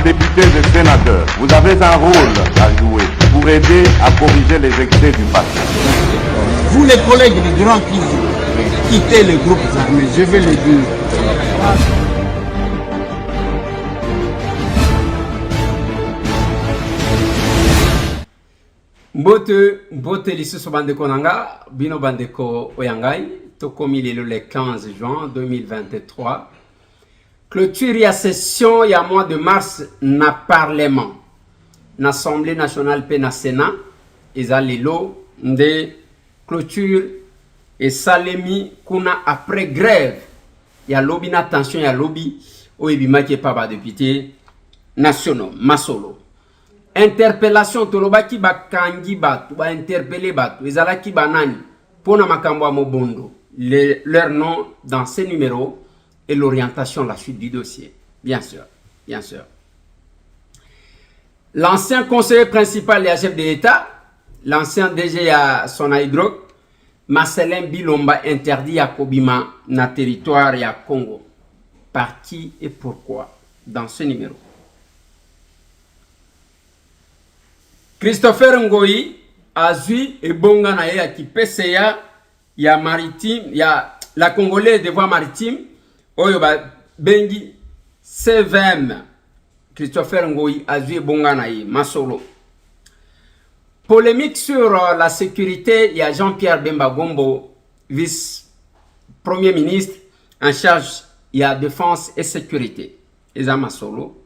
députés et sénateurs, vous avez un rôle à jouer pour aider à corriger les excès du passé. Vous les collègues du Grand quittez les groupes armés, je vais le dire. Mbote lisusu bandeko nanga, bino bandeko oyangai, tokomi le 15 juin 2023. Clôture ya session ya mois de mars na parlement. L'Assemblée nationale pe na Sénat, eza lelo nde clôture et salemi kuna après grève. Ya lobby na tension ya lobby oyebimaki pa ba député nationaux masolo. Interpellation tolobaki bakangi batu ba interpeller batu ezalaki banani pona makambo ya mobondo leur nom dans ces numéros et l'orientation la suite du dossier bien sûr l'ancien conseiller principal et chef de l'État l'ancien DG à Sonaïdro Marcelin Bilomba interdit à Kobima na territoire ya Congo par qui et pourquoi dans ce numéro. Christopher Ngoyi azui et bonga na ye ki PCA ya maritime ya la Congolais des voies maritimes oyo ba bengi CVM. Christopher Ngoyi azui et bonga na ye masolo. Polémique sur la sécurité, il y a Jean-Pierre Bemba Gombo, vice-premier ministre en charge il y a défense et sécurité. Eza masolo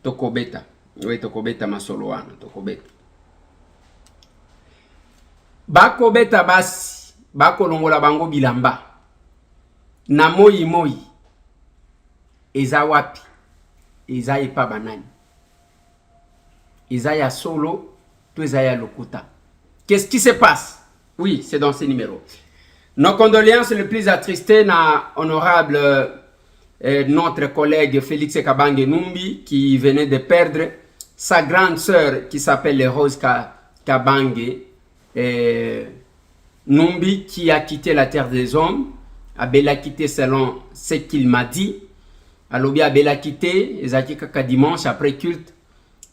tokobeta. Oui tokobeta masolo wana tokobeta. Bako beta basi, bako longola bango bilamba. Na moi, eza wapi, eza epa banani. Eza ya solo, to eza ya lokuta. Qu'est-ce qui se passe? Oui, c'est dans ces numéros. Nos condoléances les plus attristées na honorable notre collègue Félix Kabange Numbi qui venait de perdre sa grande sœur qui s'appelle Rose Kabange. Numbi qui a quitté la terre des hommes, Abela quitté selon ce qu'il m'a dit. Alobi Abela quitté, ezaki kaka dimanche après culte,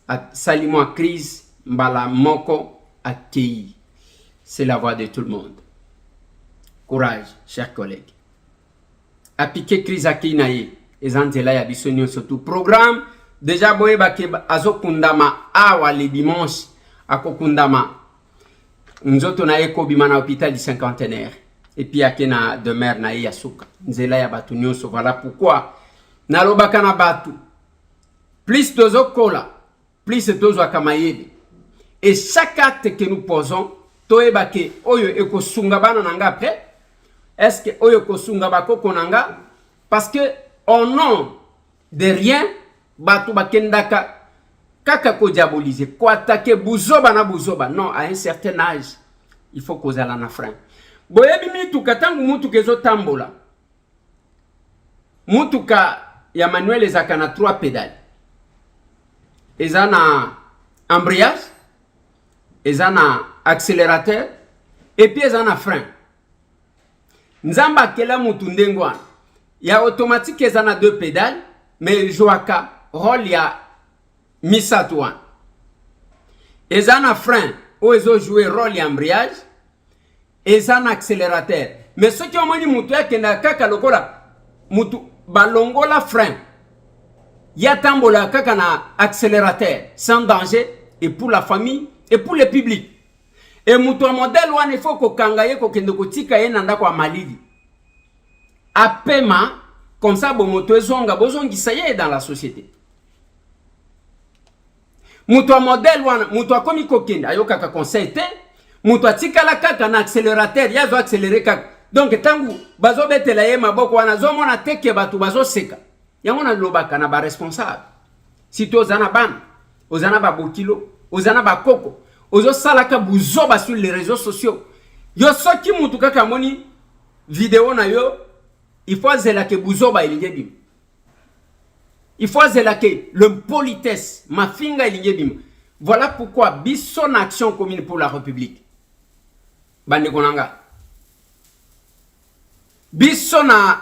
à Salimo à crise, Mbala Moko à Kei. C'est la voix de tout le monde. Courage, chers collègues. A piqué crise à Kei naye, ezantela ya bisonyo surtout. Programme, déjà boye bake azokundama awa le dimanche, akokundama. Nzoto na eko bima na hôpital du cinquantenaire et puis akena demeure na yasuka nzela ya batu nyonso. Voilà pourquoi na lobaka na batu plus tozo kola plus tozo akamayede et chaque acte que nous posons toyeba ke oyo eko sunga bana nanga après est-ce que oyo ko sunga bako konanga parce que au nom de rien batu bakendaka kaka ko diaboliser, ko attaquer buzoba na buzoba. Non, à un certain âge, il faut qu'on ait un frein. Boyebi mituka tangu mutuka ezo tambola. Mutuka ya manuel ezaka na 3 pédales. Eza na embrayage, eza na accélérateur et puis eza na frein. Nzamba kela mutu ndengwana. Ya automatique eza na 2 pédales, mais joaka rôle ya Misatouan. Eza na frein, ou ezo jouer rôle embrayage, eza na accélérateur. Mais ceux qui ont moni mutu ya kenda kaka lokola, mutu balongola frein, ya tambola kaka na accélérateur, sans danger, et pour la famille, et pour le public. Et mutu a modèle wane il faut ko kangaye ko kende ko tika ye nanda kwa malidi. Apema, comme ça, bon moto ezonga, bozongi ça y est dans la société. Mutu modèle wana mutu akomi kokenda ayoka ka conseil te mutu atikala kaka na accélérateur yazo accélérer kaka donc tangu bazo betela ye maboko wana zo mona teke batu bazo seka yango na lobaka na ba responsable si to zana ban ozana ba bokilo ozana ba koko ozo salaka buzoba sur les réseaux sociaux yo soki mutu kaka moni vidéo na yo il faut zela ke buzoba ilinge bim. Il faut zélaquer le politesse, ma finga bim. Voilà pourquoi Bisson Action Commune pour la République. Bande konanga. Bisson a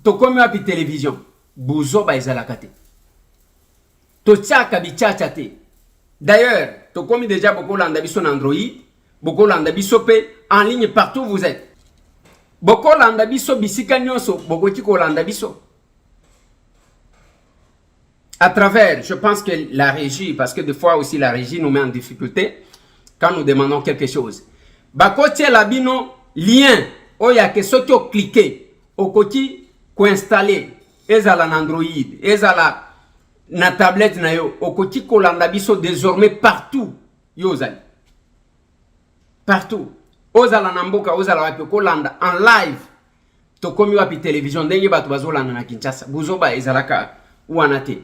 tokomi api télévision. Buzo ba ezalakate. totiaka bichacha te. D'ailleurs, tokomi déjà beaucoup landa biso na Android, beaucoup landa biso pe en ligne partout où vous êtes. Beaucoup landa biso bisika nyonso, beaucoup tiko landa biso. À travers, je pense que la régie, parce que des fois aussi la régie nous met en difficulté quand nous demandons quelque chose. Bakotie labino lien, oya ke soki o cliquer, okoti ko installer, ezala na Android, ezala na tablette na yo, okoti ko landa biso désormais partout, yozali. Partout. Ozala na mboka, ozala wapi ko landa en live. Tokomi wapi télévision, ndenge batu bazolanda na Kinshasa, buzoba ezalaka wanate.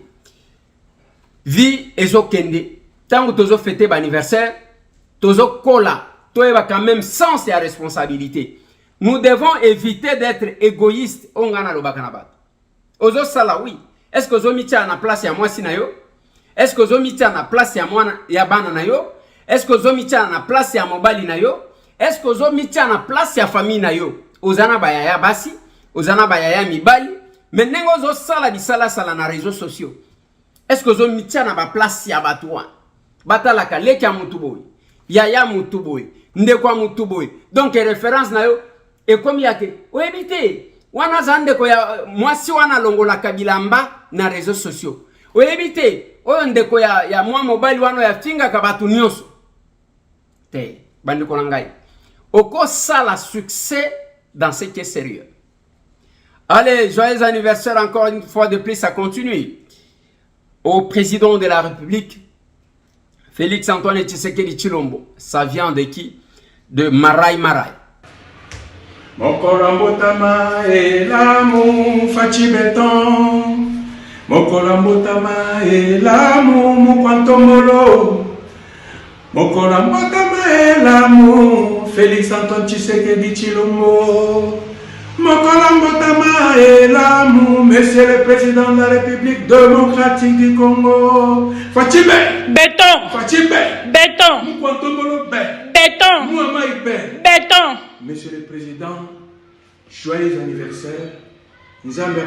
Vie ezo kende, tango tozo fêter l'anniversaire, tozo kola, toeba quand même sens et responsabilité. Nous devons éviter d'être égoïstes. Ongana lo bakanabat. Ozo sala oui. Est-ce que ozo mitia na place ya moi sinayo? Est-ce que ozo mitia na place ya moi ya bana na yo? Est-ce que ozo mitia na place ya mobali na yo? Est-ce que ozo mitia na place ya famille na yo? Ozana bayaya basi, ozana bayaya mibali, mais nengo ozo sala bisala sala na réseaux sociaux. Est-ce que ozo mitia na ba place ya batwa? Batala ka leki ya mutuboy. Yaya mutuboy. Ndekwa mutuboy. Donc référence na yo et comme yake, oebite, wana zandeko ya mwasi wana longola kabilamba na réseaux sociaux. Oebite, oyo ndeko ya mwa mobile wana ya finga kabatu nyonso. Te, bandeko nangai. Oko sala succès dans ce qui est sérieux. Allez, joyeux anniversaire encore une fois de plus, ça continue. Au président de la République, Félix Antoine Tshisekedi Tshilombo. Ça vient de qui? De Marai Marai. Mokolambotama elamu fachi beton. Mokolambotama elamu mukwantomolo. Mokolambotama elamu Félix Antoine Tshisekedi Tshilombo. Mokolambotama elamu Monsieur le Président de la République démocratique du Congo. Fachi béton. Fachi Béton. mukwantomolo Béton. Mouamaï Béton. Monsieur le Président, joyeux anniversaire. Nous avons fait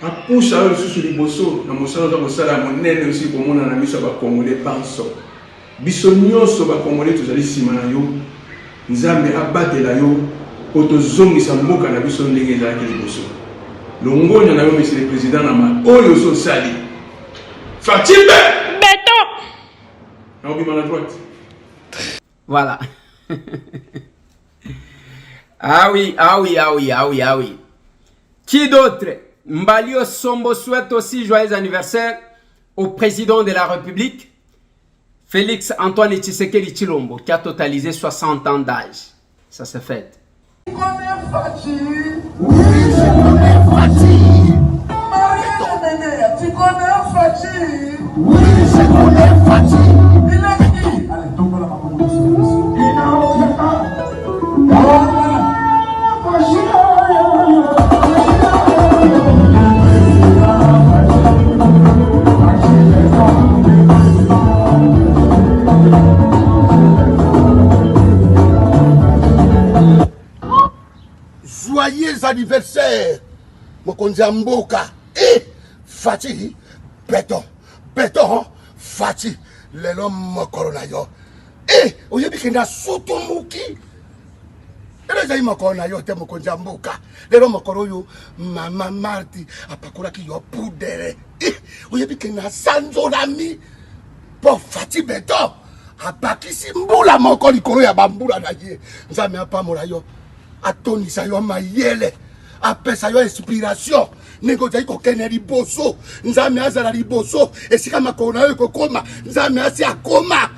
a pousse à eux sur les bossos. Nous avons fait la monnaie aussi pour mon ami sur les Congolais penso. Bisonio sur les Congolais tous les simanayo. Nous avons abattu la yo. Autozongi sa mboka na biso ndenge ezalaki liboso. Longonya na yo Monsieur le Président na ma oyo so sali. Fatimbe. Béton. Na obi la droite. Voilà. Ah oui, ah oui, ah oui, ah oui, ah oui. Qui d'autre? Mbalio Sombo souhaite aussi joyeux anniversaire au président de la République, Félix Antoine Tshisekedi Tshilombo, qui a totalisé 60 ans d'âge. Ça se fait. Tu connais Fati? Oui, je connais Fati. Marie, tu connais Fati? Oui, je connais Fati. Il a qui? Allez, tombe là, ma proposition. Il n'a aucun pas. Joyeux anniversaire, Mokonzi Mboka. Et Fati, béton, béton, Fati, l'homme Mokoro yo. Et au lieu de Sotomuki, et les Mokoro yo, te Mokonzi Mboka. L'homme Mokoro yo, Mama Marti, Apakura ki yo poudere. Et au lieu de Sanzonami, pour Fati béton. Apakisi mbula moko likolo ya bambula na ye. Nzambe apambola yo. Atonisa yo mayele. Apesa yo inspiration. Nengo zai kokene liboso. Nzambe azala liboso. Esika makona yo kokoma. Nzambe asi akoma.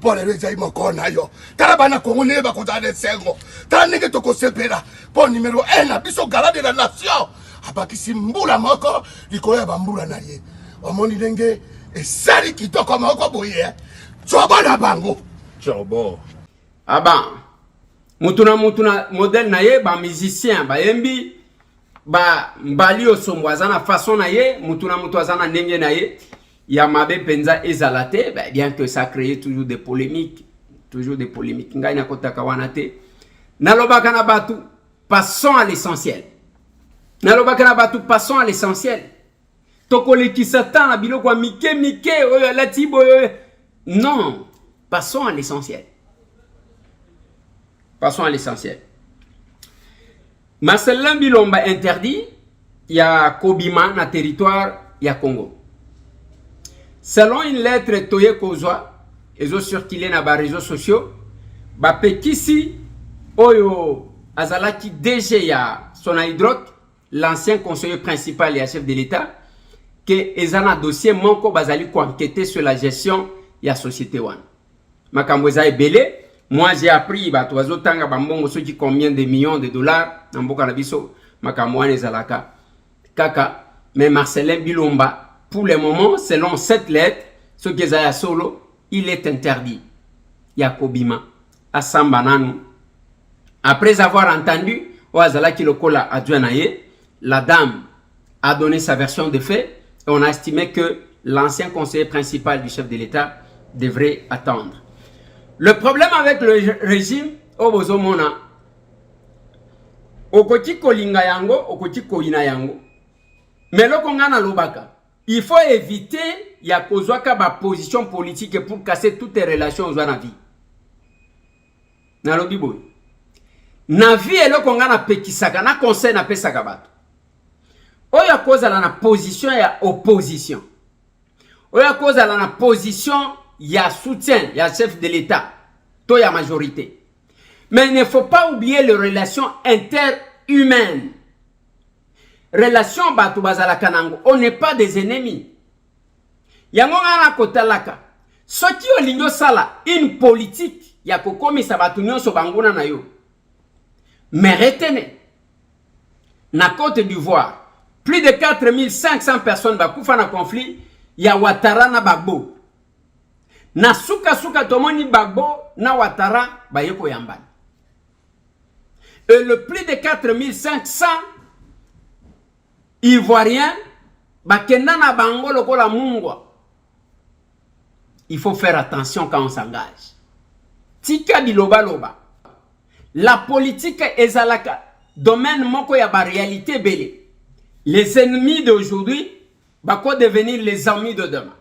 Pole reza imoko na yo. Tala bana Kongo ne ba kozana sengo. Tala nenge toko sepela. Po numéro 1 na biso gala de la nation. Apakisi mbula moko likolo ya bambula na ye. Omoni ndenge esali kitoko moko boye. Chobana bango. Chobo. Ah ben, mutuna modèle na ye, ba musicien, ba yembi, ba mbali osomboazana façon na ye, mutuna mutuazana ndenge na ye, yamabe penza ezalate, bah, bien que ça crée toujours des polémiques, Ngai na kotaka wanate. Nalobaka na batu, passons à l'essentiel. Tokoleki Satan na biloko mike mike oyo la tibo. Non, passons à l'essentiel. Passons à l'essentiel. Marcelin Bilomba interdit, il y a Kobima na territoire, il y a Congo. Selon une lettre Toye Kozwa, ils ont circulé dans les réseaux sociaux, Bapekisi Oyo Azalaki DG ya Sonaïdrot, l'ancien conseiller principal et chef de l'État, que ezana dossier monko bazali ko enquêter sur la gestion ya société wan. Makambo za ebele, moi j'ai appris ba toazo tanga bambongo soki combien de millions de dollars na mboka na biso makambo wana ezalaka. Kaka, mais Marcelin Bilomba, pour le moment, selon cette lettre, ce que Zaya Solo, il est interdit. Yakobima, à Sambananu. Après avoir entendu, Oazala Kilokola Adjanaye, la dame a donné sa version de fait et on a estimé que l'ancien conseiller principal du chef de l'État devrait attendre. Le problème avec le régime, Obozomona, Okoti Kolinga Yango, Okoti Koina Yango. Mais le Kongana Lobaka, il faut éviter ya kozwaka ba position politique pour casser toutes les relations aux na vie. Na lobi boy. Na vie et le Kongana pekisaka na conseil na pesaka bato. Oya kozala na position ya opposition. Oya kozala na position ya soutien ya chef de l'État, to ya majorité. Mais il ne faut pas oublier les relations interhumaines. Relation batu bazala kanango, on n'est pas des ennemis. Yango ngana kotalaka. Soki olingo sala une politique ya kokomisa batu nyonso banguna na yo. Mais retenez, na Côte d'Ivoire, plus de 4500 personnes bakufa na conflit ya Ouattara na Gbagbo. Na suka tomoni Gbagbo na Ouattara bayeko yambani. Et le plus de 4500 Ivoiriens, bakendana bango lokola mungwa. Il faut faire attention quand on s'engage. Tika biloba loba. La politique ezalaka domaine moko ya ba réalité belé. Les ennemis d'aujourd'hui bako devenir les amis de demain.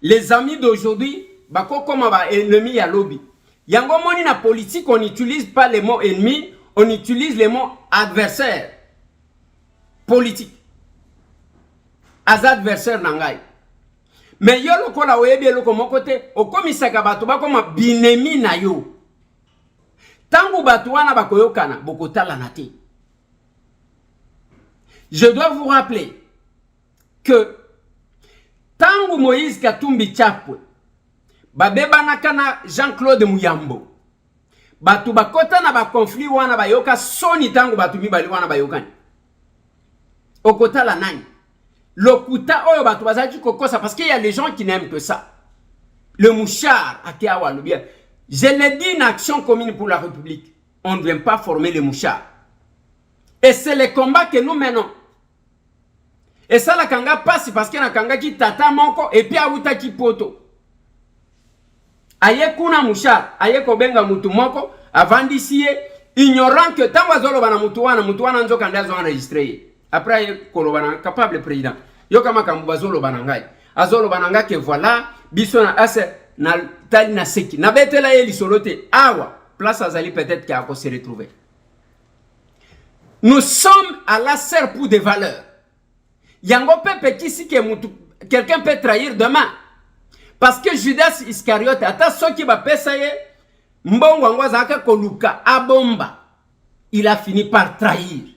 Les amis d'aujourd'hui bako comme ba ennemis ya lobby. Yango moni na politique on n'utilise pas les mots ennemis, on utilise les mots adversaires. Politique. Az adversaire nangai. Mais yo lokola oyebi eloko mokote okomisaka bato bakoma binemi na yo. Tangu bato wana bakoyokana bokotala na te. Je dois vous rappeler que tangu Moïse Katumbi Chapwe babebanaka na Jean-Claude Muyambo bato bakota na ba conflit wana bayoka soni tangu bato mibali wana bayokani. Okotala nani? Lokuta oyo bato bazaki kokosa parce qu'il y a les gens qui n'aiment que ça. Le mouchard à Kiawa le bien. Je l'ai dit, une action commune pour la République. On ne vient pas former les mouchards. Et c'est le combat que nous menons. Et ça la kanga passe parce qu'il y a un kanga qui tata monko et puis awuta ki poto. Aye kuna mouchard, aye kobenga mutu moko avant d'ici ignorant que tant wazolo bana mutu wana nzo kanda zo enregistrer. Après, kolobana capable président. Yo kama kambazolo banangai. Azolo bananga que voilà, bisona ase na tali na seki. Na betela yeli solote. Awa, place azali peut-être qu'il a se retrouver. Nous sommes à la serre pour des valeurs. Yango pepe kisi ke mutu quelqu'un peut trahir demain. Parce que Judas Iscariote ata soki ba pesaye mbongo ngwazaka koluka abomba. Il a fini par trahir.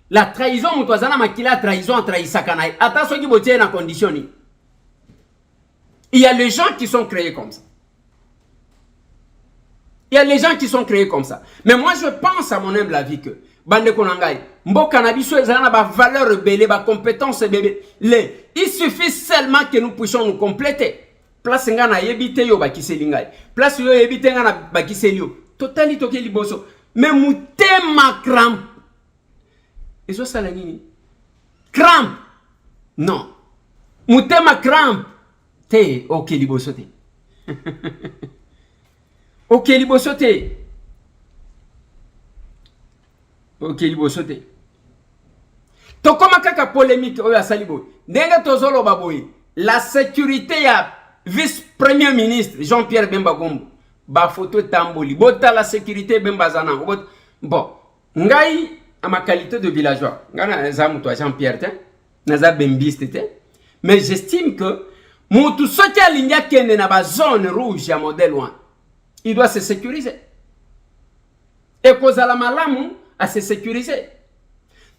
La trahison, mutwazana makila trahison trahisakanaï. Attention qui botie na conditionni. Il y a les gens qui sont créés comme ça. Il y a les gens qui sont créés comme ça. Mais moi je pense à mon humble avis que bande konangai, mboka na biso ezana ba valeur belé, ba compétence bébé. Il suffit seulement que nous puissions nous compléter. Place ngana yebite yo bakiselingai. Place yo yebite ngana bakiselio. Totali toke liboso. Mais mutema crampe. Et ça la nini? Crampe. Non. Mutema crampe. Te, ok libosote. Ok libosote. Ok libosote. To koma kaka polémique oyo asali boy. Ndenge tozolo baboy. La sécurité ya vice-premier ministre Jean-Pierre Bemba Gombo. Ba photo tamboli. Bota la sécurité Bemba Zana. Bon, ngai à ma qualité de villageois. Ngana zamu toi Jean-Pierre te. Naza bembiste te. Mais j'estime que mutu soki alingia kende na ba zone rouge ya modèle 1. Il doit se sécuriser. Et kozala malamu à se sécuriser.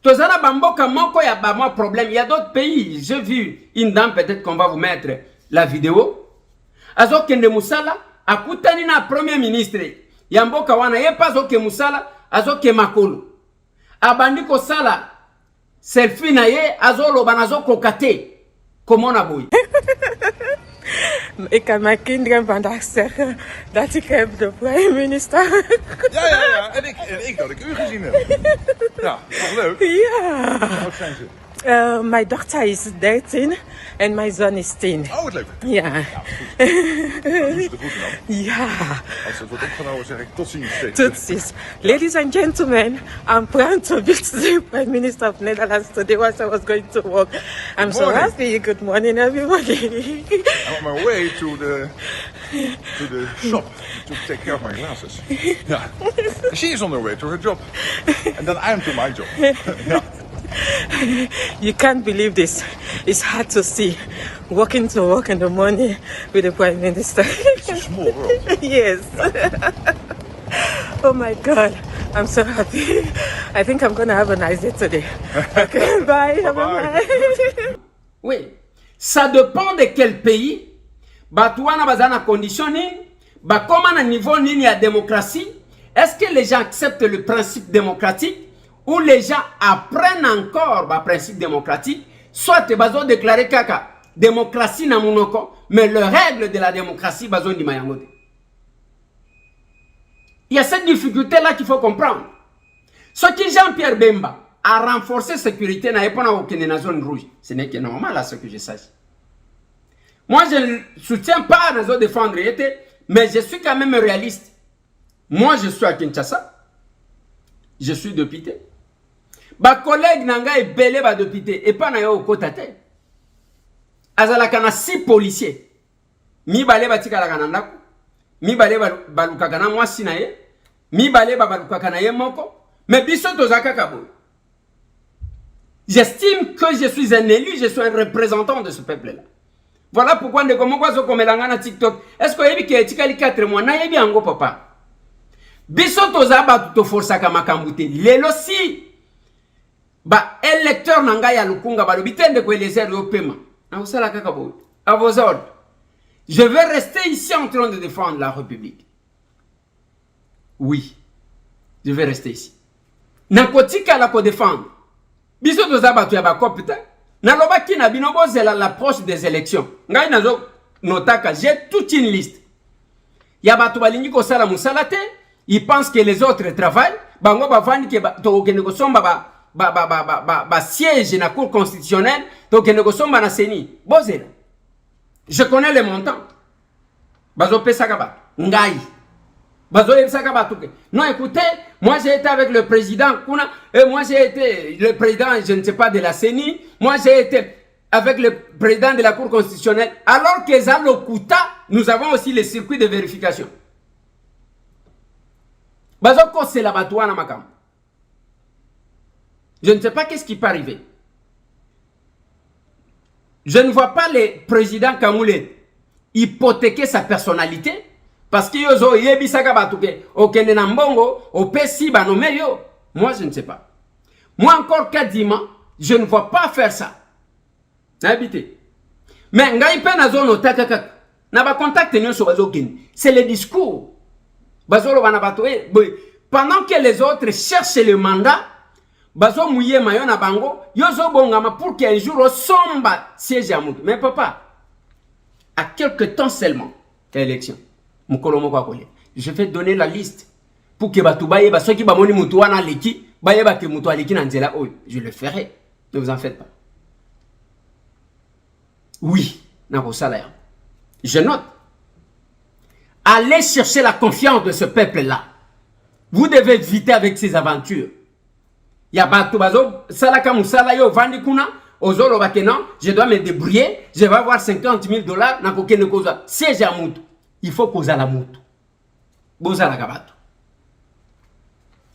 Tozana bamboka moko ya ba moi problème. Il y a d'autres pays. J'ai vu une dame, peut-être qu'on va vous mettre la vidéo. Azo kende musala akutani na premier ministre. Ya mboka wana ye pas oke musala azo ke makolo. Abandi ko sala selfie na ye azo lo banazo kokate. Comment na boy? Ik kan mijn kinderen vandaag zeggen dat ik heb de prime minister. Ja. En ik dat ik u gezien heb. Ja, toch leuk? Ja. Hoe oud zijn ze? Mijn dochter is 13 en mijn zoon is 10. Oh, wat leuk. Ja. Dat doen ze er goed dan. Ja. Als het wordt opgenomen zeg ik tot ziens. Tot ziens. Ladies and gentlemen, I'm proud to be the Prime Minister of Netherlands today whilst I was going to work. I'm so happy. Good morning, everybody. I'm on my way to the shop to take care of my glasses. Ja. She is on her way to her job. And then I'm to my job. Ja. You can't believe this. It's hard to see. Walking to work in the morning with the Prime Minister. It's a small world. Yes. Oh my God. I'm so happy. I think I'm going to have a nice day today. Okay, bye. Bye. Oui. Ça dépend de quel pays. Batouana bazana conditioning. Bah comment à niveau nini à démocratie. Est-ce que les gens acceptent le principe démocratique? Où les gens apprennent encore le principe démocratique, soit ils ont déclaré kaka démocratie na monoko, mais les règles de la démocratie bazo di mayangote. Il y a cette difficulté là qu'il faut comprendre. Ce qui Jean-Pierre Bemba a renforcé la sécurité na epona aucune na zone rouge, ce n'est que normal à ce que je sache. Moi je ne soutiens pas les autres défendre, mais je suis quand même réaliste. Moi je suis à Kinshasa, je suis député. Ba collègue nanga e belé ba député et pas na yo kota te. Azala kana 6 policiers. Mi balé ba tika la kana ndako. Mi balé ba luka kana mwasi na ye. Mi balé ba luka kana ye moko. Mais biso tozaka kabo. J'estime que je suis un élu, je suis un représentant de ce peuple là. Voilà pourquoi ndeko moko zo komelanga na TikTok. Est-ce que yebi ke tika li 4 mois na yebi ango papa. Biso tozaba to força ka makambu te. Lelo si ba électeur nanga ya lukunga ba lobitende ko Eliezer yo pema na usala kaka bo à vos ordres. Je vais rester ici en train de défendre la République. Oui, je vais rester ici. Na kotika la ko défendre. Biso tozaba to ya ba kopita na lobaki na binobo zela l'approche des élections. Ngai nazo notaka j'ai toute une liste. Ya ba to balingi ko sala musala te, ils pensent que les autres travaillent, bango ba vandi ke to ke ko somba ba siège na cour constitutionnelle, donc négociation na seni. Bozela. Je connais les montants. Bazo pesakaba. Ngai. Bazo pesakaba tout. Non, écoutez, moi j'ai été avec le président Kuna, et moi j'ai été le président, je ne sais pas, de la CENI, moi j'ai été avec le président de la cour constitutionnelle, alors que Zalo Kuta, nous avons aussi les circuits de vérification. Bazo ko c'est la batouana makam. Je ne sais pas qu'est-ce qui peut arriver. Je ne vois pas le président Kamoulé hypothéquer sa personnalité parce que yozo yebisaka batuke okende na mbongo opesi banome yo. Moi je ne sais pas. Moi encore Kadima, je ne vois pas faire ça. Habité. Mais ngai pe na zone otakaka na ba contact nyonso bazokini. C'est le discours. Bazolo bana batoe pendant que les autres cherchent le mandat. Bazo mouye mayo na bango yozo bongama pour qu'un jour au somba siège à mutu. Mais papa, à quelques temps seulement élection mukolomo kwa kole, je vais donner la liste pour que batubaye ba soki ba moni mutu wana leki baye ba ke mutu aleki na nzela oyo. Je le ferai, ne vous en faites pas. Oui, na ko sala. Je note. Allez chercher la confiance de ce peuple là. Vous devez éviter avec ces aventures. Ya bato bazo salaka musala yo vandi kuna ozolo bakena je dois me débrouiller, je vais avoir $50,000 na kokene koza siège à mutu. Il faut koza la mutu. Boza la kabato.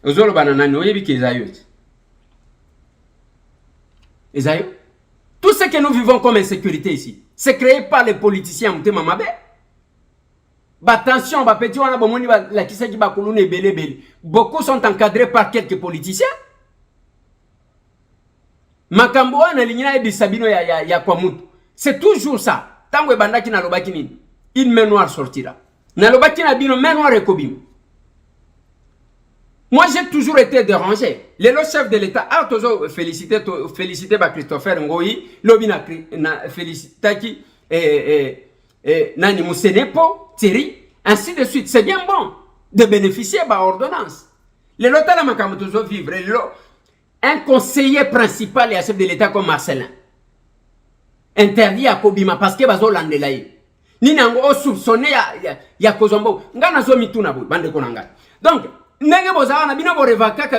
Ozolo banana no yebi kezayo. Ezayo. Tout ce que nous vivons comme insécurité ici, c'est créé par les politiciens mutema mabe. Attention, petit on a bomoni la kisa ki bakulune belé. Beaucoup sont encadrés par quelques politiciens. Makambo na lignina e bisabino ya kwa mutu. C'est toujours ça. Tango bandaki na lobaki nini? Une main noire sortira. Na lobaki na bino main noire ekobim. Moi j'ai toujours été dérangé. Le chef de l'État a toujours félicité Christopher Ngoyi, lobi na félicitaki nani Musenepo, Thierry, ainsi de suite. C'est bien bon de bénéficier de l'ordonnance. Le lota la makambo toujours vivre. Un conseiller principal et chef de l'État comme Marcelin interdit à Kobima parce que bazo landelaye. Ni nango soupçonné ya kozombo. Ngana zo mituna bo bande konanga. Donc nenge boza na bino bo revaka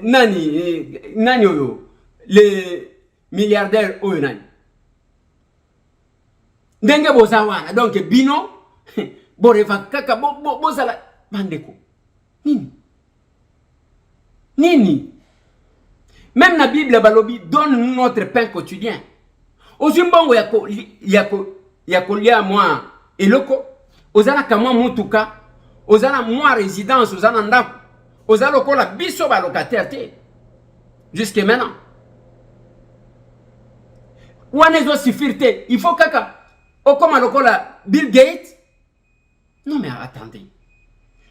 nani oyo le milliardaire oyo nani. Nenge boza wana donc bino bo revaka boza la bande ko. Nini même la Bible balobi donne notre pain quotidien. Ozimbongo yako lia moi eloko, ozala kama mutuka, ozala moi résidence, ozala ndako, ozala lokola biso ba locataire te. Jusque maintenant. Wanezo sifirte, il faut kaka okoma lokola Bill Gates. Non mais attendez.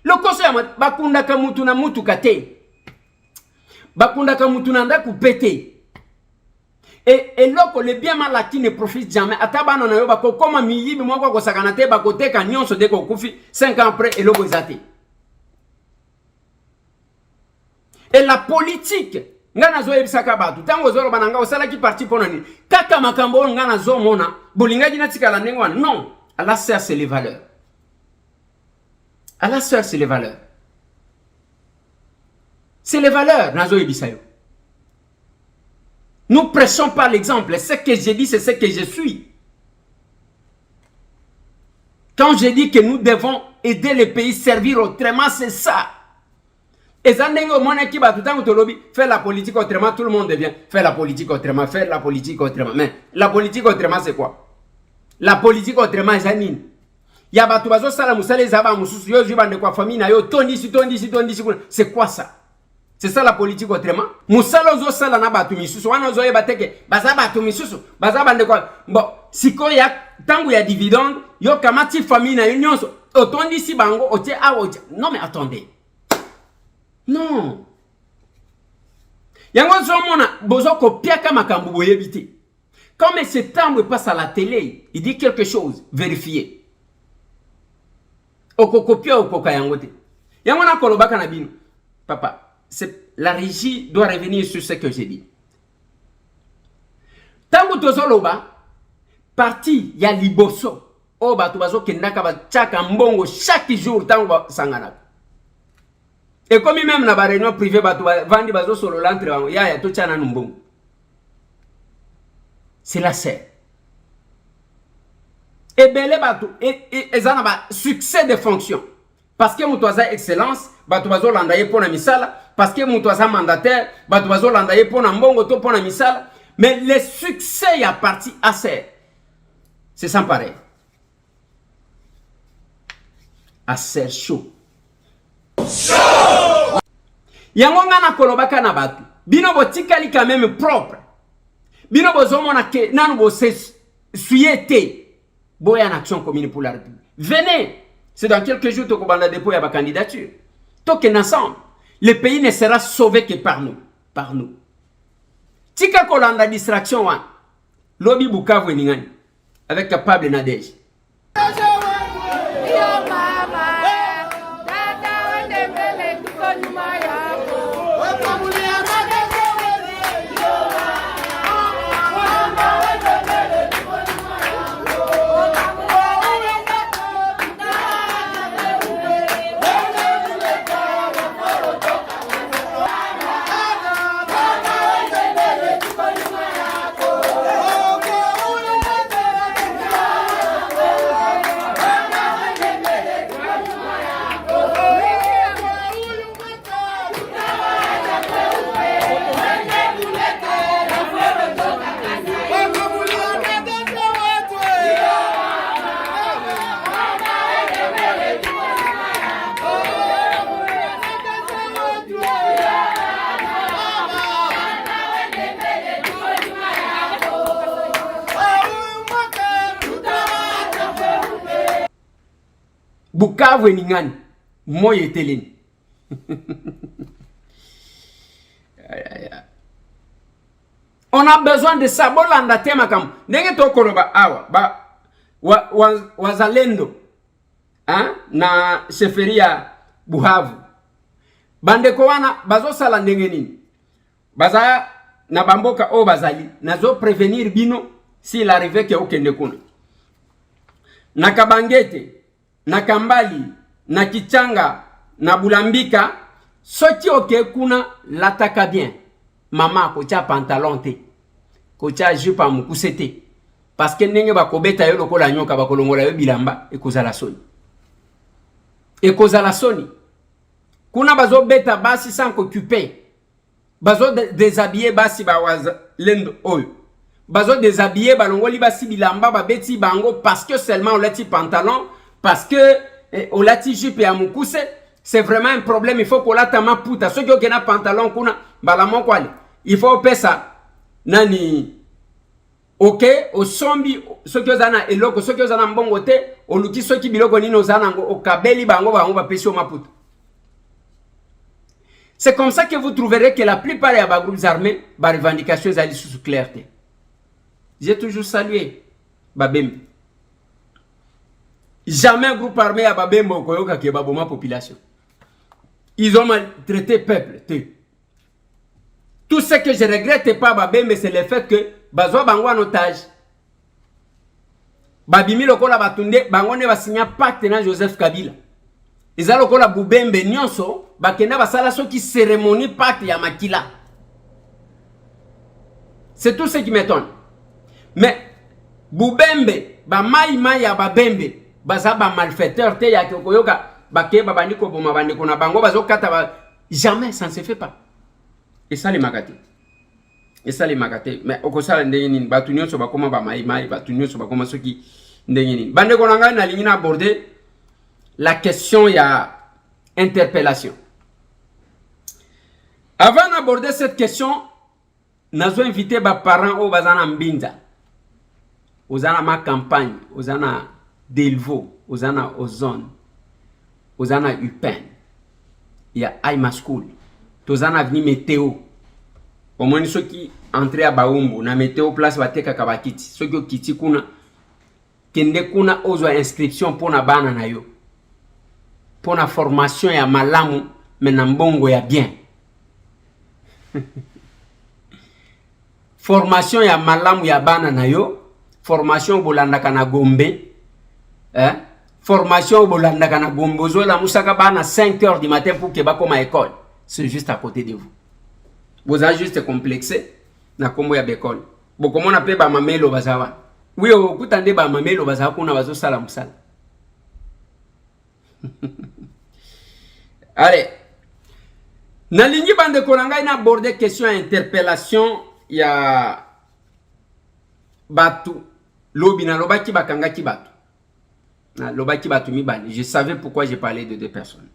Lokoso ya bakunda ka mutu na mutuka te. Bakunda kamutuna ndaku pété. Et loko le bien mal qui ne profite jamais. Atabana na yo bako koma miyibi mwa kwa sakana te bako teka nyonso de ko kufi 5 ans après et loko ezate. Et la politique ngana zo ebisaka batu tango zolo bananga osala ki parti ponani. Kaka makambo ngana zo mona bolinga dina tikala ndengwa non. Allah sert c'est les valeurs. Allah sert c'est les valeurs. C'est les valeurs, Nazo Ebisayo. Nous prêchons par l'exemple. Ce que je dis, c'est ce que je suis. Quand je dis que nous devons aider les pays, servir autrement, c'est ça. Et ça, faire la politique autrement, tout le monde devient. Faire la politique autrement, faire la politique autrement. Mais la politique autrement, c'est quoi? La politique autrement, c'est quoi? C'est quoi ça? C'est ça la politique autrement. Musalo zo sala na batu misusu wana zo yeba teke baza batu misusu baza bande kwa bon siko ya tangu ya dividende yo kamati famille na nyonso otondi si bango otie awo. Non mais attendez. Non. Yango zo mona bozo kopia kama makambo boyebite. Comme ce temps passe à la télé, il dit quelque chose, vérifiez. Okokopia okoka yangote. Yango na kolobaka na bino. Papa la régie doit revenir sur ce que j'ai dit. Tango tozoloba parti ya liboso o batu bazo kendaka ba chaka mbongo chaque jour tango sangana. Et comme même na ba réunion privée batu vandi bazo solo l'entre ya to chana mbongo. C'est la serre. Et belé batu et zana ba succès de fonction. Parce que mutoza excellence batu bazo landaye pona misala. Parce que mutoza mandataire batu bazo landaye pona mbongo to pona misala. Mais le succès y a parti à serre. C'est sans pareil. À serre chaud. Yango ngana kolobaka na batu. Bino botikali quand même propre. Bino bozomona ke nanu bo se suyete. Boya en action commune pour la République. Venez. C'est dans quelques jours que vous allez déposer votre candidature. Token ensemble. Le pays ne sera sauvé que par nous. Par nous. Tika kolanda distraction wan. Lobby Bukavu ningani. Avec capable Nadège. Bukavu ni ngani moyo eteleni. On a besoin de ça. Bolanda tema kam. Nenge to koloba awa ba wazalendo na sheferia Buhavu. Bandeko wana bazo sala ndenge nini? Baza na bamboka o bazali nazo prévenir bino s'il arrivait que okende kuna. Na Kabangete, na Kambali, na Kichanga, na Bulambika, soki oke kuna lataka bien. Mama kocha pantalon te. Kocha jupe mukuse te. Parce que ndenge bakobeta yo lokola nyoka bakolongola yo bilamba ekozala soni. Ekozala soni. Kuna bazo beta basi sans occuper. Bazo déshabiller basi bawaza lendo oyo. Bazo déshabiller balongoli basi bilamba babeti bango parce que seulement on lati pantalon, parce que on lati jupe ya mukuse. C'est vraiment un problème. Il faut qu'on lata maputa. Ceux qui ont un pantalon kuna balamo kwali. Il faut pesa nani. Ok, au sombi ceux qui ont un eloko, ceux qui ont un mbongo te, au luki ceux qui biloko ni no zanango, au kabeli bango bango ba pesi au maputa. C'est comme ça que vous trouverez que la plupart des groupes armés, les revendications allaient sous clarté. J'ai toujours salué Babembe. Jamais un groupe armé à Babembe au Koyoka qui est baboma population. Ils ont maltraité le peuple. Tout ce que je regrette pas Babembe, c'est le fait que Bazo Bango en otage. Babimi lokola batunde, Bango ne va signer pacte na Joseph Kabila. Ils ont lokola Bubembe nyonso. Bakena basala soki cérémonie pacte ya makila. C'est tout ce qui m'étonne. Mais Bubembe, ba mai ya Babembe, baza ba malfaiteur te ya koyoka, bake babandiko boma bandiko na bango bazo kata ba jamais ça ne se fait pas. Et ça les makate. Et ça les makate. Mais okosala ndenge nini batu nyonso bakoma ba mai batu nyonso bakoma soki ndenge nini. Bandeko na ngai na lingi na aborder la question ya interpellation. Avant d'aborder cette question, nous avons invité les parents au Bazana Mbinza, aux ma campagne, aux Delvaux, aux Ozone, aux Upen. Il y a Aima School, aux avenue météo. Au moins ceux qui entrent à Baumbo, na météo place Bateka Kabakiti, ceux qui kiti kuna, kende kuna ozo inscription pour na bana na yo, pour na formation ya malamu, mais na mbongo ya bien. Formation ya malamu ya bana na yo, formation bolandaka na Gombe, formation bolandaka na Gombe, zo la musaka bana 5 h du matin pour que bako ma école. C'est juste à côté de vous. Vous avez juste complexé na kombo ya bekol. Boko mona pe ba mamelo bazawa. Oui o kutande ba mamelo bazawa kuna bazo sala musala. Allez. Na lingi bande kolanga ina aborder question à interpellation ya batu lobi na lobaki bakanga ki batu. Na lobaki batu mibani. Je savais pourquoi j'ai parlé de 2 personnes.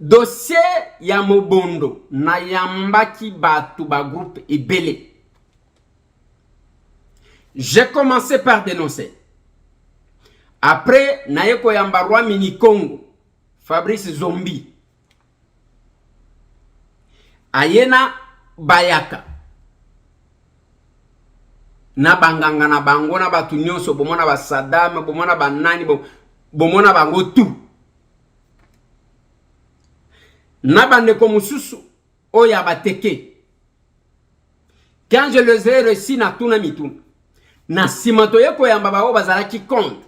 Dossier ya Mobondo na yambaki batu ba groupe ebele. J'ai commencé par dénoncer. Après na yeko yambarwa mini Congo, Fabrice Zombi. Ayena Bayaka. Na banganga na bango na batu nyonso bomona ba Saddam, bomona ba nani, bomona bango tout. Na bandeko mususu oya bateke. Quand je les ai reçus na tuna mituna. Na simato yeko yamba bao bazalaki compte.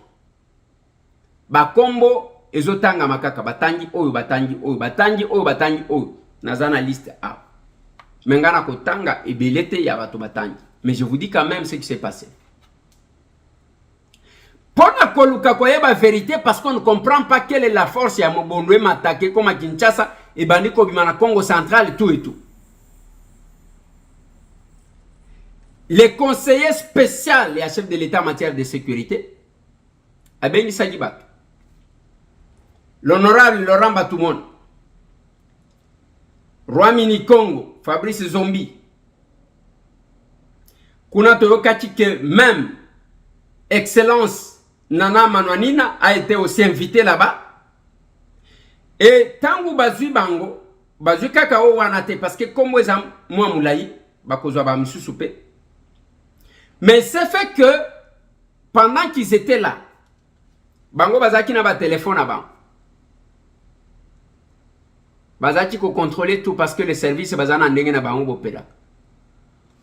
Ba kombo ezotanga makaka batangi oyo batangi oyo batangi oyo batangi oyo. Nazana liste A. Mengana kotanga ebelete ya bato batangi. Mais je vous dis quand même ce qui s'est passé. Pour la koluka koyeba vérité parce qu'on ne comprend pas quelle est la force ya Mobondo m'attaquer comme à Kinshasa et bandiko bimana Congo central tout et tout. Les conseillers spéciaux et chef de l'État en matière de sécurité Abeni Sagibat. L'honorable Laurent Batoumon. Roi Mini Congo, Fabrice Zombi. Kuna toyokati que même Excellence Nana Manouanina a été aussi invité là-bas. Et tangu bazui bango, bazui kakao wanate, parce que comme vous avez moi moulaï, bakozwa ba misusupe. Mais c'est fait que pendant qu'ils étaient là, bango bazaki na ba téléphone avant. Bazaki ko contrôler tout parce que le service bazana ndenge na bango bopela.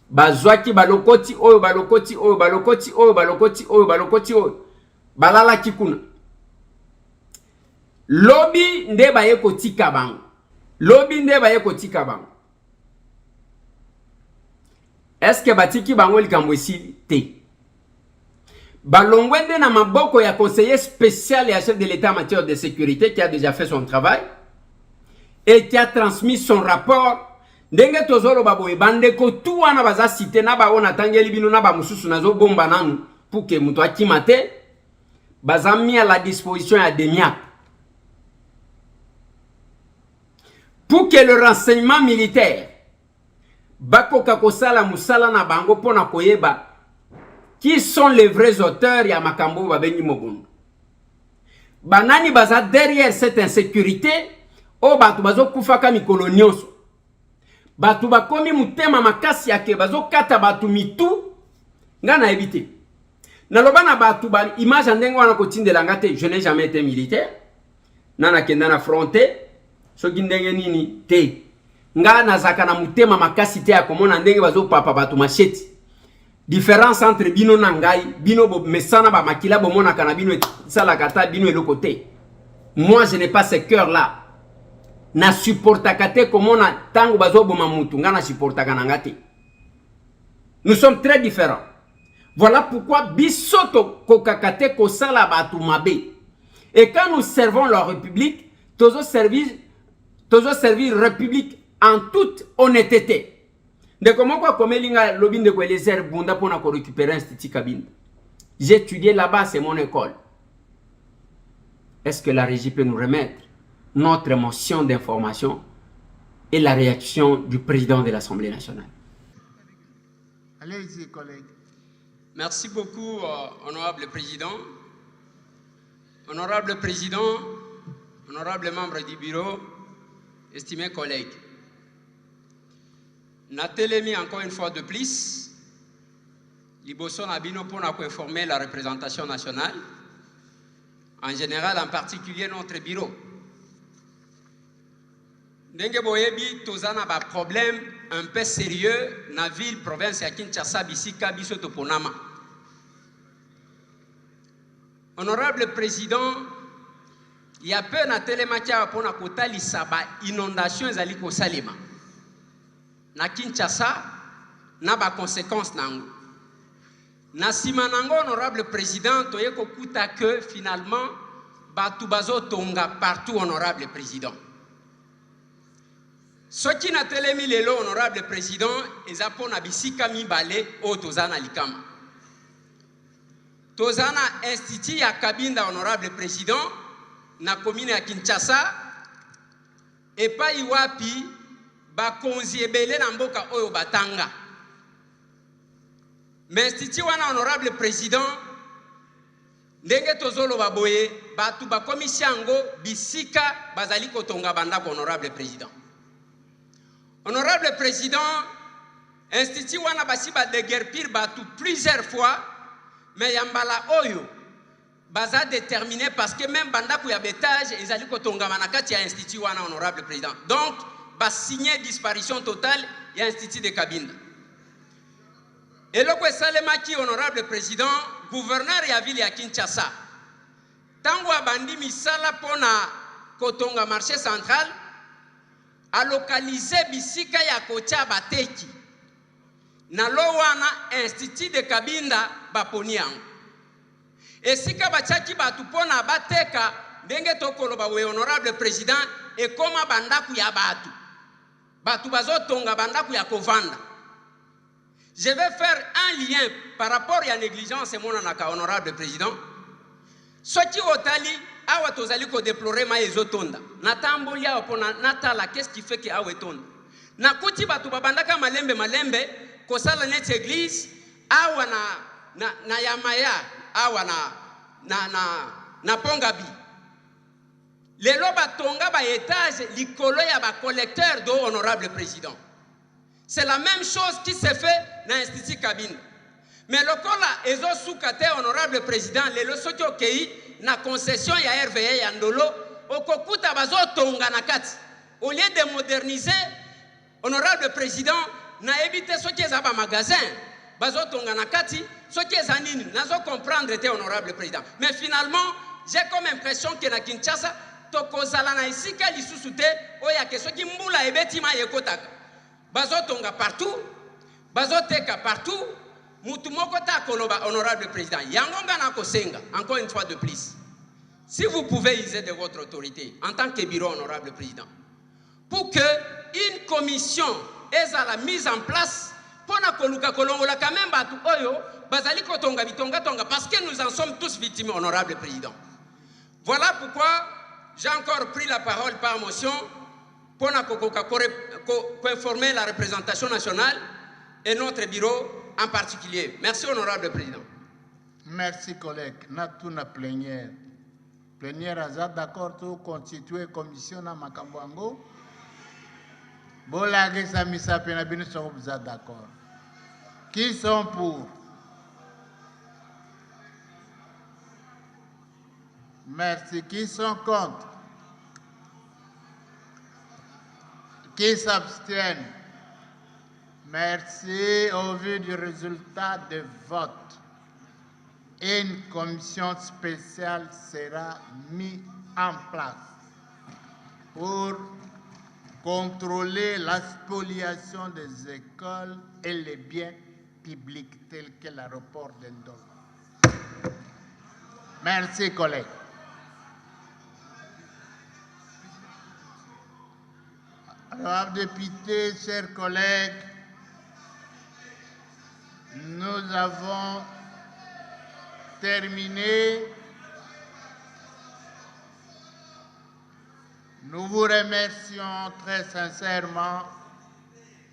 Bazwaki balokoti oyo balokoti oyo balokoti oyo balokoti oyo balokoti oyo balala kikuna. Lobby nde baye kotika bango. Lobby nde baye kotika bango. Est-ce que batiki bango likambo esili te? Balongwende na maboko ya conseiller spécial et à chef de l'État en matière de sécurité qui a déjà fait son travail et qui a transmis son rapport. Ndenge tozolo baboye bandeko tout wana baza cité na ba ona tangeli bino na ba mususu nazo bomba nanu pour que muto akimate baza mis à la disposition ya Demiap. Pour que le renseignement militaire bakoka kosala musala na bango pona koyeba qui sont les vrais auteurs ya makambo babengi mobondo. Banani baza derrière cette insécurité o batu bazo kufaka mikolo nyonso. Batu bakomi mutema makasi yake bazo kata batu mitu ngana éviter. Naloba na batu ba image ndengo wana kotindela ngate je n'ai jamais été militaire. Nana kenda na fronté so gindenge nini te. Ngana zaka na mutema makasi te akomona ndenge bazo papa batu macheti. Différence entre bino na ngai, bino bo mesana ba makila bo mona kana bino sala kata bino eloko te. Moi je n'ai pas ce cœur là. Na supporta kate komona tango bazo bo mamutu ngana supporta kananga te. Nous sommes très différents. Voilà pourquoi bisoto kokakate ko sala batu mabe. Et quand nous servons la République, tozo servir République en toute honnêteté. De comment quoi comme linga lobin de Kwelezer bunda pour na ko récupérer institut Kabinda. J'ai étudié là-bas, c'est mon école. Est-ce que la régie peut nous remettre notre motion d'information et la réaction du président de l'Assemblée nationale? Allez-y, collègues. Merci beaucoup, honorable président. Honorable président, honorable membre du bureau, estimés collègues. Natelemi encore une fois de plus, Liboso Nabino pour nous informer la représentation nationale, en général, en particulier notre bureau. Ndenge boyebi tozana ba problème un peu sérieux na ville province ya Kinshasa bisika biso toponama. Honorable président, il y a peu na telemakia pona kotalisa ba inondation ezali ko salema. Na Kinshasa na ba conséquences nango. Na sima nango honorable président toye kokuta que finalement batu bazo tonga partout honorable président. Ce qui n'a telemi lelo honorable président ezapon na bisika mibale o tozana likama. Tozana institut ya Kabinda honorable président na commune ya Kinshasa et pa iwapi ba konzi ebele na mboka oyo batanga. Mais institut wana honorable président ndenge tozolo baboye batu ba komisiango bisika bazali kotonga banda ko honorable président. Honorable président, institut wana basi ba déguerpir batu plusieurs fois, mais yambala oyo baza déterminé parce que même banda ku ya betage ezali kotonga manakati ya institut wana honorable président. Donc ba signer disparition totale ya institut de Kabinda. Et le salema ki honorable président, gouverneur ya ville ya Kinshasa. Tango abandi misala pona kotonga marché central a localisé bisika ya kocha bateki na lowana institut de Kabinda baponiango esika bachaki batu pona bateka ndenge tokoloba we honorable président et koma bandaku ya batu bazotonga bandaku ya kovanda. Je vais faire un lien par rapport à la négligence et mon honorable président. Ce qui otali awa tozali ko déplorer ma ezotonda natamboli awa pona natala qu'est-ce qui fait que awa etonda na kuti batu babandaka malembe ko sala net église awa na yamaya awa na Pongabi. Lelo batonga ba étage likolo ya ba collecteur d'eau, honorable président. C'est la même chose qui se fait dans l'Institut Cabine. Mais le kola ezo soukate, honorable président, lelo soki okei na concession ya RVA ya Ndolo, okokuta bazo tonga na kati. Au lieu de moderniser, honorable président, na éviter soki eza ba magasin, bazo tonga na kati, soki eza nini, nazo comprendre te honorable président. Mais finalement, j'ai comme impression que na Kinshasa, tokozala na isika lisusu te, oya ke soki mbula ebetima yekotaka. Bazo tonga partout, bazo teka partout, mutu moko ta koloba honorable président. Yangonga na kosenga, encore une fois de plus. Si vous pouvez user de votre autorité en tant que bureau honorable président, pour que une commission ait la mise en place pour na koluka kolongola quand même batu oyo bazali kotonga bitonga tonga parce que nous en sommes tous victimes honorable président. Voilà pourquoi j'ai encore pris la parole par motion pour informer la représentation nationale et notre bureau en particulier. Merci, honorable président. Merci, collègue. Natuna plénière. Plénière, azad d'accord pour constituer commission na Makambwango. Bolage Samisa Penabini sont d'accord. Qui sont pour? Merci. Qui sont contre? Qui s'abstiennent? Merci. Au vu du résultat de vote, une commission spéciale sera mise en place pour contrôler la spoliation des écoles et les biens publics tels que l'aéroport d'Endol. Merci, collègues. Alors, députés, chers collègues, nous avons terminé. Nous vous remercions très sincèrement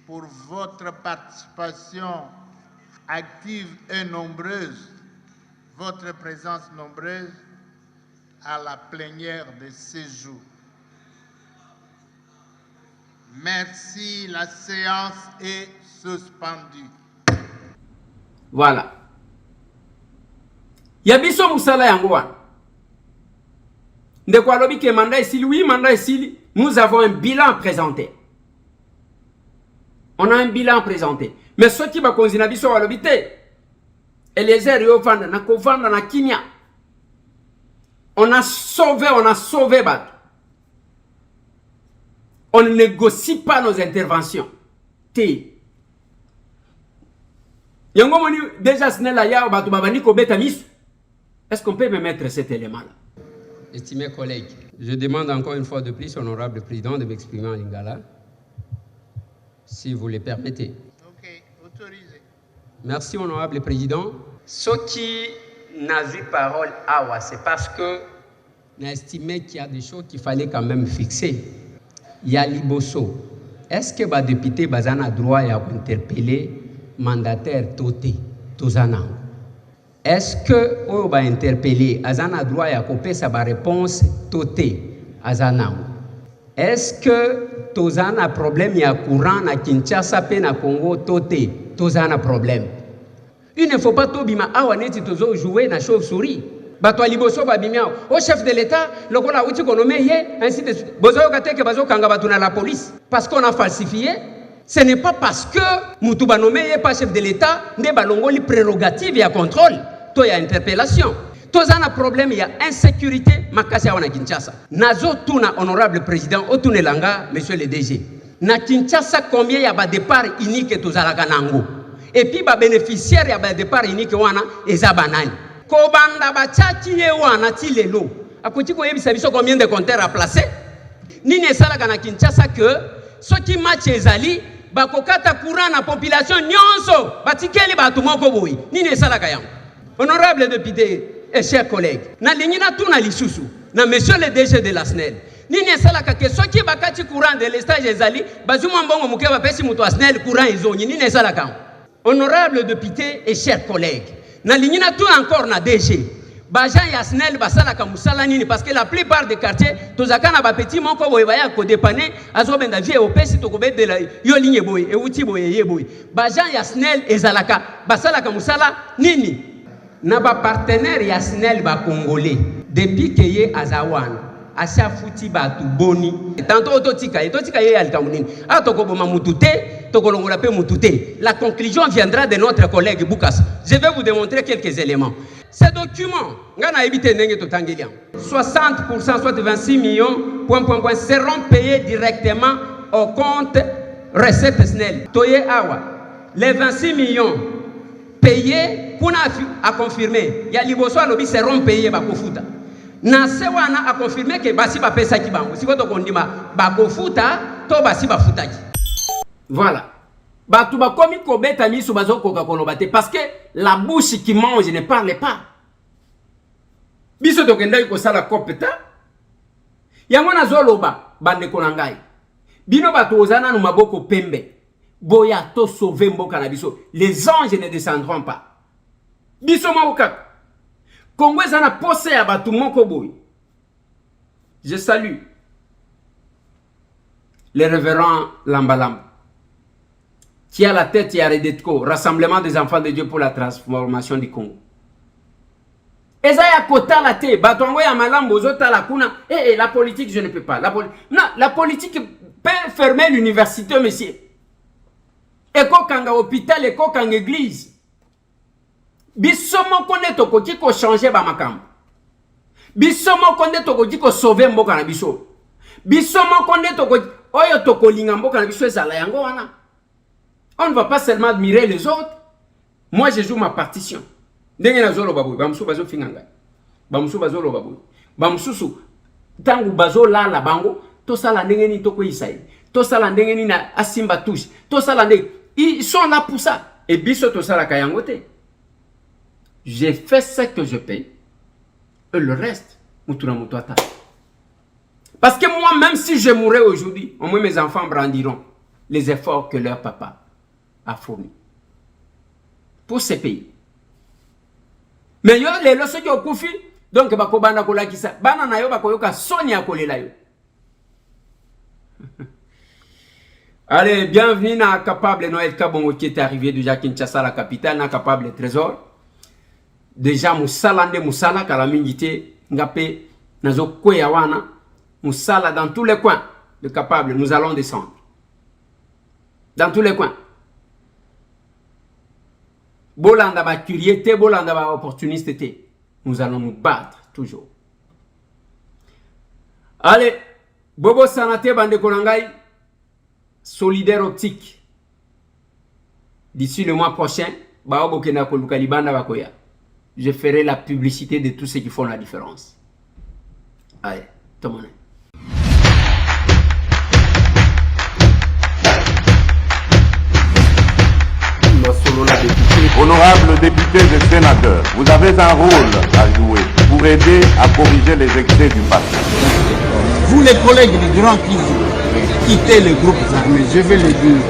pour votre participation active et nombreuse, votre présence nombreuse à la plénière de ce jour. Merci, la séance est suspendue. Voilà. Yabiso Moussala Yangouan. De quoi lobby que mandat ici, oui, mandat ici, nous avons un bilan à présenter. On a un bilan à présenter. Mais ce qui va continuer à biso à l'obité, et les airs yovanda, na kovanda na Kinya. On a sauvé Bat. On ne négocie pas nos interventions. T. Yangomoni déjà snella ya batu babani ko beta misu. Est-ce qu'on peut me mettre cet élément-là? Estimés collègues, je demande encore une fois de plus, honorable président, de m'exprimer en lingala, si vous le permettez. Ok, autorisé. Merci, honorable président. Ce qui n'a eu parole, c'est parce que j'ai estimé qu'il y a des choses qu'il fallait quand même fixer. Il y a Liboso. Est-ce que les députés ont le droit d'interpeller le mandataire Toté, Tozana? Est-ce que on va interpeller Azana droit à couper sa réponse Toté Azana? Est-ce que Tozana problème ya courant na Kinshasa pe na Congo Toté Tozana problème? Il ne faut pas tobima awaneti tozo jouer na chauve-souris. Bato Liboso babimia au chef de l'État le kola uti konomé yé ainsi de suite. Bozo kate ke bazo kanga batu na la police parce qu'on a falsifié. Ce n'est pas parce que Moutouba nommé yé pas chef de l'État ne balongoli prérogative ya contrôle. Il y a interpellation. Tout un problème, il y a insécurité. Makasi wana Kinshasa. Nazo tuna honorable président, otune langa, monsieur le DG. Na Kinshasa, combien il y a de départ unique to zalaka nango? Et puis ba bénéficiaire il y a de départ unique wana eza banani. Kobanda ba tchaki ye wana ti lelo. Akoti ko yebisa biso combien de compteurs à placer? Nini esalaka na Kinshasa que soki match ezali bakokata courant na population nyonso batikeli batu moko boyi. Nini esalaka yango? Honorable député et chers collègues, na lignina tout na lisusu, na monsieur le DG de la SNEL. Nini salaka ke soki bakati courant de l'estage ezali, bazuma mbongo muke ba pesi muto SNEL courant ezonyi nini salaka. Honorable député et chers collègues, na lignina tout encore na DG. Bajan Yasnel basala kamusala nini parce que la plupart des quartiers tozakana ba petit moko boye baya ko dépanner azobenda vie au pesi to kobe de la yo ligne boye e uti boye ye boye Bajan Yasnel ezalaka basala kamusala nini na ba partenaire Yasnel ba congolais depuis que ye azawana acha futi ba tu boni tantôt totika ye alikamunini atoko boma mutute tokolongola pe mutute. La conclusion viendra de notre collègue Boukas. Je vais vous démontrer quelques éléments. Ces documents, 60%, soit 26 millions, seront payés directement au compte recette SNEL. Toye Awa, les 26 millions payés, pour à confirmer, il y a Liboso Alobi seront payés Bakofuta. Nasewana a confirmé que Basi va payer ça qui bango. Si vous avez dit Bakofuta, to Basi va futaki. Voilà. Batu ba komi kobeta misu bazo koka kolobate parce que la bouche qui mange ne parle pas. Biso tokenda ko sala kopeta. Yango na zoloba bande konangai. Bino batu ozana no maboko pembe. Boya to sauver mboka na biso. Les anges ne descendront pas. Biso maoka. Kongwe zana pose ya batu moko boy. Je salue le révérend Lambalam, qui a la tête Yaredetko, Rassemblement des enfants de Dieu pour la transformation du Congo. Ezaya kota la te, batongo ya malambo zota la kuna, la politique je ne peux pas. La politique peut fermer l'université, monsieur. Eko kanga hôpital, eko kanga église. Bisomo konde toko ko changer ba makam. Bisomo konde toko ko sauver mboka na biso. Bisomo konde toko oyo toko linga mboka na biso ezala yango wana. On ne va pas seulement admirer les autres. Moi, je joue ma partition. Ndenge na zolo baboy, bamusu bazo finganga. Bamusu bazo lo baboy. Bamususu tangu bazo la bango, to sala ndenge ni toko isai. To sala ndenge ni na asimba touche. To sala ndenge. Ils sont là pour ça. Et biso to sala kayangote. J'ai fait ce que je paye. Et le reste, mutuna mutuata. Parce que moi, même si je mourrais aujourd'hui, au moins mes enfants brandiront les efforts que leur papa a fourni pour ces pays. Mais yo les loso qui okufi donc bakobanda kolakisa bana na yo bakoyoka sonia kolela yo. Allez, bienvenue à Capable Noël Kabongo qui est arrivé déjà Kinshasa la capitale na Capable Trésor. Déjà musalande musala kalamingité ngapé nazo koya wana musala dans tous les coins de Capable, nous allons descendre. Dans tous les coins. Bolanda ba curiété, bolanda ba opportunité. Nous allons nous battre toujours. Allez, Bobo Sanate Bande Konangai, solidaire optique. D'ici le mois prochain, Baobo Kenako Lukalibanda Bakoya. Je ferai la publicité de tous ceux qui font la différence. Allez, tout le monde. Honorables députés et sénateurs, vous avez un rôle à jouer pour aider à corriger les excès du passé. Vous les collègues du grand qui quittez les groupes armés, je vais le dire.